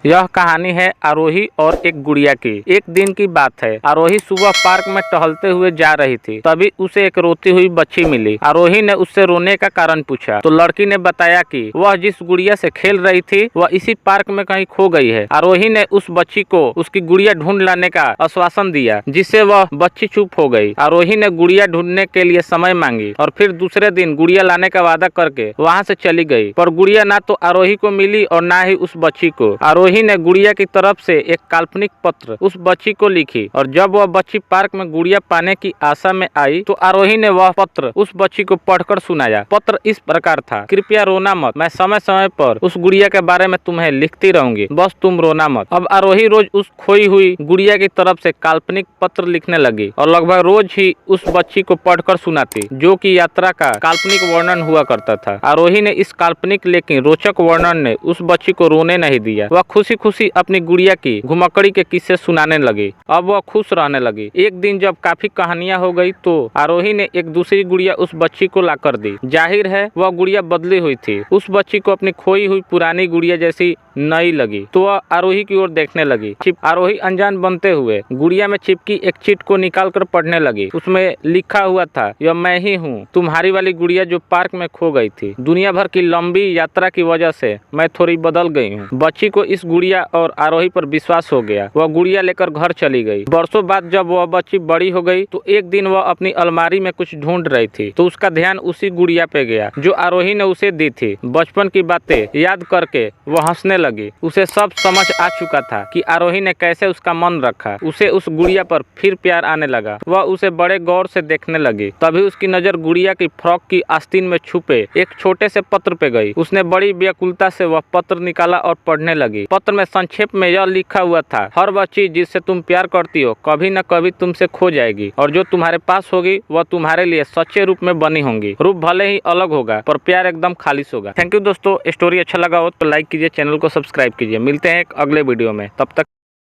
यह कहानी है आरोही और एक गुड़िया की। एक दिन की बात है, आरोही सुबह पार्क में टहलते हुए जा रही थी। तभी उसे एक रोती हुई बच्ची मिली। आरोही ने उससे रोने का कारण पूछा तो लड़की ने बताया कि वह जिस गुड़िया से खेल रही थी वह इसी पार्क में कहीं खो गई है। आरोही ने उस बच्ची को उसकी गुड़िया ढूंढ लाने का आश्वासन दिया, जिससे वह बच्ची चुप हो गई। आरोही ने गुड़िया ढूंढने के लिए समय मांगी और फिर दूसरे दिन गुड़िया लाने का वादा करके वहाँ से चली गई। पर गुड़िया ना तो आरोही को मिली और ना ही उस बच्ची को। आरोही ने गुड़िया की तरफ से एक काल्पनिक पत्र उस बच्ची को लिखी और जब वह बच्ची पार्क में गुड़िया पाने की आशा में आई तो आरोही ने वह पत्र उस बच्ची को पढ़कर सुनाया। पत्र इस प्रकार था, कृपया रोना मत, मैं समय समय पर उस गुड़िया के बारे में तुम्हें लिखती रहूंगी, बस तुम रोना मत। अब आरोही रोज उस खोई हुई गुड़िया की तरफ से काल्पनिक पत्र लिखने लगी और लगभग रोज ही उस बच्ची को पढ़कर सुनाती, जो कि यात्रा का काल्पनिक वर्णन हुआ करता था। आरोही ने इस काल्पनिक लेकिन रोचक वर्णन ने उस बच्ची को रोने नहीं दिया। वह खुशी खुशी अपनी गुड़िया की घुमक्कड़ी के किस्से सुनाने लगी। अब वह खुश रहने लगी। एक दिन जब काफी कहानियां हो गई तो आरोही ने एक दूसरी गुड़िया उस बच्ची को लाकर दी। जाहिर है वह गुड़िया बदली हुई थी। उस बच्ची को अपनी खोई हुई पुरानी गुड़िया जैसी नई लगी तो वह आरोही की ओर देखने लगी। आरोही अनजान बनते हुए गुड़िया में चिपकी एक चिट को निकाल कर पढ़ने लगी। उसमें लिखा हुआ था, यह मैं ही हूँ, तुम्हारी वाली गुड़िया जो पार्क में खो गई थी। दुनिया भर की लंबी यात्रा की वजह से मैं थोड़ी बदल गई हूँ। बच्ची को इस गुड़िया और आरोही पर विश्वास हो गया। वह गुड़िया लेकर घर चली गई। बरसों बाद जब वह बच्ची बड़ी हो गई तो एक दिन वह अपनी अलमारी में कुछ ढूंढ रही थी तो उसका ध्यान उसी गुड़िया पे गया जो आरोही ने उसे दी थी। बचपन की बातें याद करके वह हंसने लगी। उसे सब समझ आ चुका था कि आरोही ने कैसे उसका मन रखा। उसे उस गुड़िया पर फिर प्यार आने लगा। वह उसे बड़े गौर से देखने लगी। तभी उसकी नजर गुड़िया की फ्रॉक की आस्तीन में छुपे एक छोटे से पत्र पे गई। उसने बड़ी व्याकुलता से वह पत्र निकाला और पढ़ने लगी। पत्र में संक्षेप में यह लिखा हुआ था, हर वह चीज जिससे तुम प्यार करती हो कभी न कभी तुमसे खो जाएगी और जो तुम्हारे पास होगी वह तुम्हारे लिए सच्चे रूप में बनी होंगी। रूप भले ही अलग होगा पर प्यार एकदम खालिश होगा। थैंक यू दोस्तों, स्टोरी अच्छा लगा हो तो लाइक कीजिए, चैनल को सब्सक्राइब कीजिए। मिलते हैं एक अगले वीडियो में, तब तक